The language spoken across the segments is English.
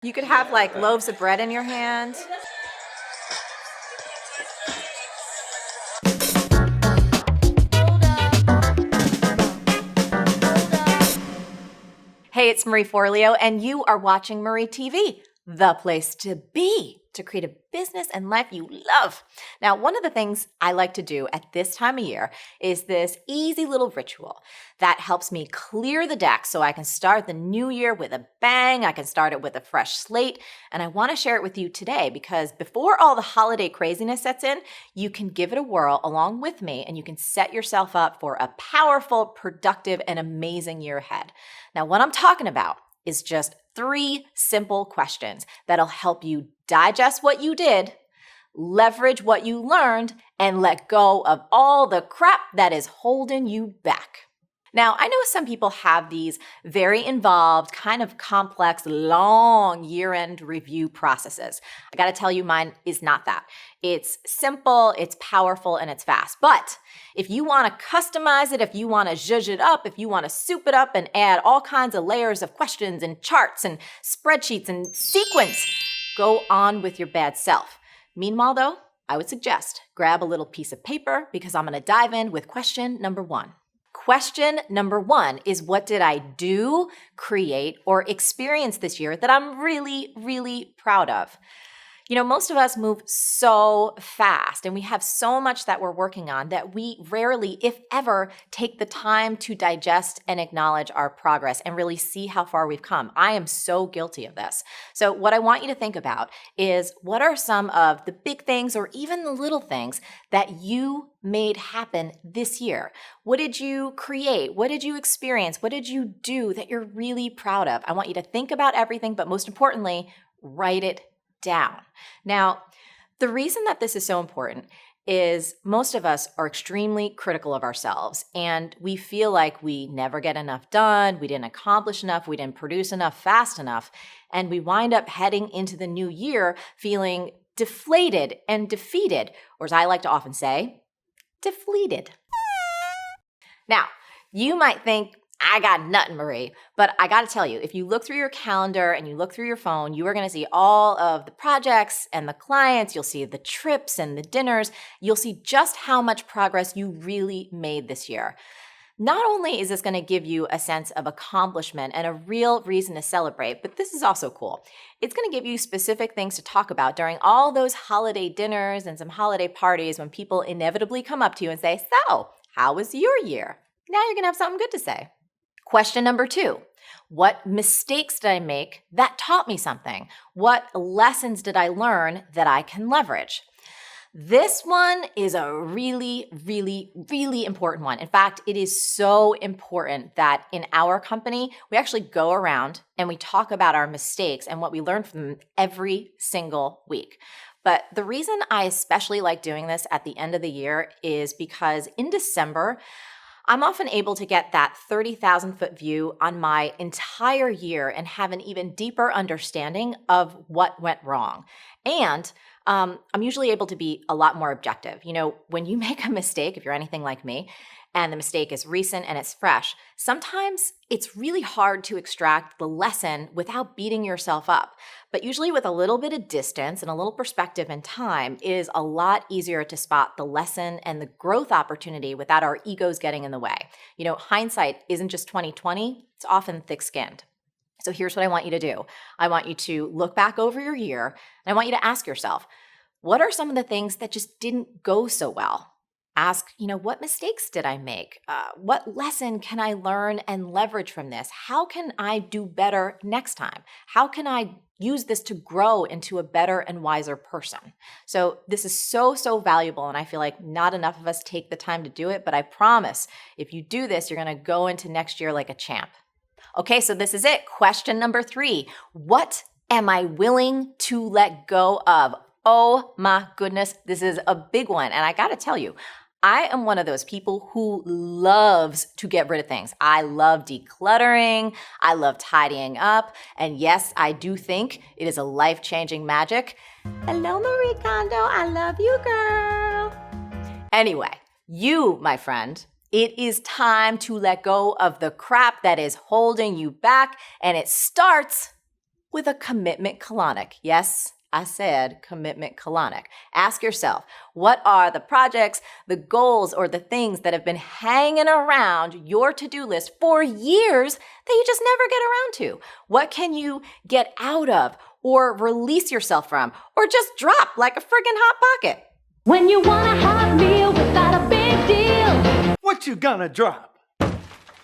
You could have like loaves of bread in your hand. Hey, it's Marie Forleo, and you are watching Marie TV, the place to be to create a business and life you love. Now, one of the things I like to do at this time of year is this easy little ritual that helps me clear the deck so I can start the new year with a bang. I can start it with a fresh slate. And I want to share it with you today because before all the holiday craziness sets in, you can give it a whirl along with me and you can set yourself up for a powerful, productive, and amazing year ahead. Now, what I'm talking about is just 3 simple questions that'll help you digest what you did, leverage what you learned, and let go of all the crap that is holding you back. Now, I know some people have these very involved, kind of complex, long year-end review processes. I gotta tell you, mine is not that. It's simple, it's powerful, and it's fast. But if you wanna customize it, if you wanna zhuzh it up, if you wanna soup it up and add all kinds of layers of questions and charts and spreadsheets and sequence, go on with your bad self. Meanwhile, though, I would suggest grab a little piece of paper because I'm gonna dive in with question number 1. Question number 1 is, what did I do, create, or experience this year that I'm really, really proud of? You know, most of us move so fast and we have so much that we're working on that we rarely, if ever, take the time to digest and acknowledge our progress and really see how far we've come. I am so guilty of this. So what I want you to think about is, what are some of the big things or even the little things that you made happen this year? What did you create? What did you experience? What did you do that you're really proud of? I want you to think about everything, but most importantly, write it down. Now, the reason that this is so important is most of us are extremely critical of ourselves and we feel like we never get enough done, we didn't accomplish enough, we didn't produce enough fast enough, and we wind up heading into the new year feeling deflated and defeated, or as I like to often say, defleeted. Now, you might think, I got nothing, Marie. But I got to tell you, if you look through your calendar and you look through your phone, you are going to see all of the projects and the clients. You'll see the trips and the dinners. You'll see just how much progress you really made this year. Not only is this going to give you a sense of accomplishment and a real reason to celebrate, but this is also cool. It's going to give you specific things to talk about during all those holiday dinners and some holiday parties when people inevitably come up to you and say, "So, how was your year?" Now you're going to have something good to say. Question number 2, what mistakes did I make that taught me something? What lessons did I learn that I can leverage? This one is a really, really, really important one. In fact, it is so important that in our company, we actually go around and we talk about our mistakes and what we learned from them every single week. But the reason I especially like doing this at the end of the year is because in December, I'm often able to get that 30,000-foot view on my entire year and have an even deeper understanding of what went wrong. And I'm usually able to be a lot more objective. You know, when you make a mistake, if you're anything like me, and the mistake is recent and it's fresh, sometimes it's really hard to extract the lesson without beating yourself up. But usually with a little bit of distance and a little perspective and time, it is a lot easier to spot the lesson and the growth opportunity without our egos getting in the way. You know, hindsight isn't just 20/20, it's often thick-skinned. So here's what I want you to do. I want you to look back over your year, and I want you to ask yourself, what are some of the things that just didn't go so well? Ask, what mistakes did I make? What lesson can I learn and leverage from this? How can I do better next time? How can I use this to grow into a better and wiser person? So this is so, so valuable, and I feel like not enough of us take the time to do it, but I promise if you do this, you're going to go into next year like a champ. Okay, so this is it. Question number 3. What am I willing to let go of? Oh my goodness, this is a big one. And I got to tell you, I am one of those people who loves to get rid of things. I love decluttering. I love tidying up. And yes, I do think it is a life-changing magic. Hello, Marie Kondo. I love you, girl. Anyway, you, my friend, it is time to let go of the crap that is holding you back. And it starts with a commitment colonic. Yes, I said commitment colonic. Ask yourself, what are the projects, the goals, or the things that have been hanging around your to-do list for years that you just never get around to? What can you get out of or release yourself from or just drop like a friggin' hot pocket? When you want a hot meal without a big deal, What you gonna drop?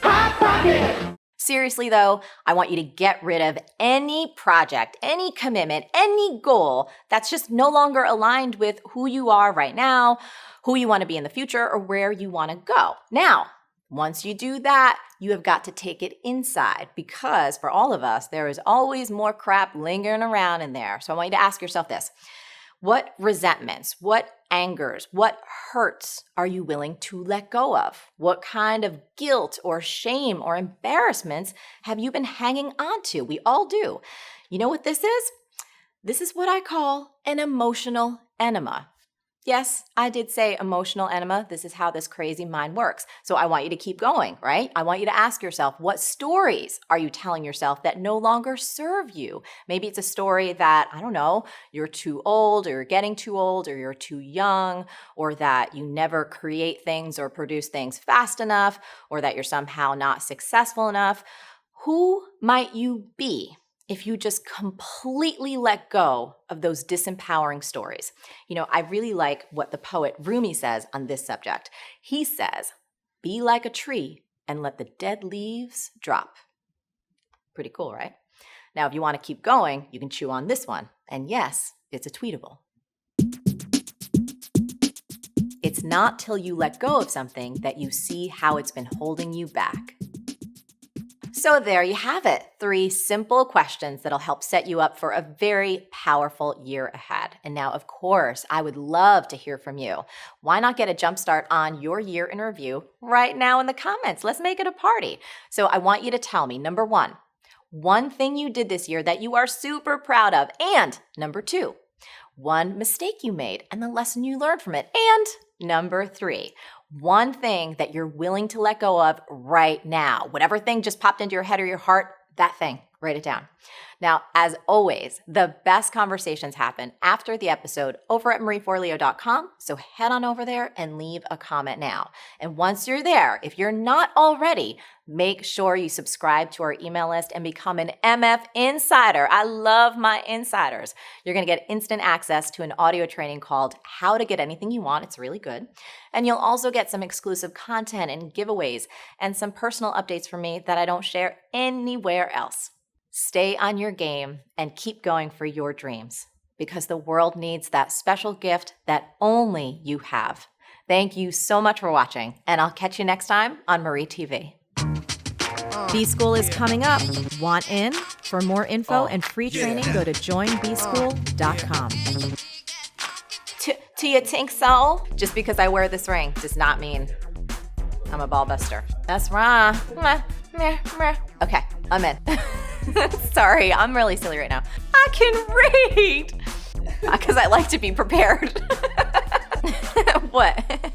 Hot Pocket. Seriously though, I want you to get rid of any project, any commitment, any goal that's just no longer aligned with who you are right now, who you want to be in the future, or where you want to go. Now, once you do that, you have got to take it inside because for all of us, there is always more crap lingering around in there. So I want you to ask yourself this. What resentments, what angers, what hurts are you willing to let go of? What kind of guilt or shame or embarrassments have you been hanging on to? We all do. You know what this is? This is what I call an emotional enema. Yes, I did say emotional enema. This is how this crazy mind works. So I want you to keep going, right? I want you to ask yourself, what stories are you telling yourself that no longer serve you? Maybe it's a story that, I don't know, you're too old or you're getting too old or you're too young or that you never create things or produce things fast enough or that you're somehow not successful enough. Who might you be if you just completely let go of those disempowering stories? You know, I really like what the poet Rumi says on this subject. He says, be like a tree and let the dead leaves drop. Pretty cool, right? Now, if you want to keep going, you can chew on this one. And yes, it's a tweetable. It's not till you let go of something that you see how it's been holding you back. So there you have it. 3 simple questions that'll help set you up for a very powerful year ahead. And now, of course, I would love to hear from you. Why not get a jump start on your year in review right now in the comments? Let's make it a party. So I want you to tell me, number 1, one thing you did this year that you are super proud of. And number 2, one mistake you made and the lesson you learned from it. And number 3, one thing that you're willing to let go of right now. Whatever thing just popped into your head or your heart, that thing, write it down. Now, as always, the best conversations happen after the episode over at marieforleo.com. So head on over there and leave a comment now. And once you're there, if you're not already, make sure you subscribe to our email list and become an MF Insider. I love my insiders. You're going to get instant access to an audio training called How to Get Anything You Want. It's really good. And you'll also get some exclusive content and giveaways and some personal updates from me that I don't share anywhere else. Stay on your game and keep going for your dreams because the world needs that special gift that only you have. Thank you so much for watching, and I'll catch you next time on Marie TV. B-School is coming up. Want in? For more info and free training, go to joinbschool.com. Do you think so? Just because I wear this ring does not mean I'm a ball buster. That's wrong. Okay, I'm in. Sorry, I'm really silly right now. I can read because I like to be prepared. What?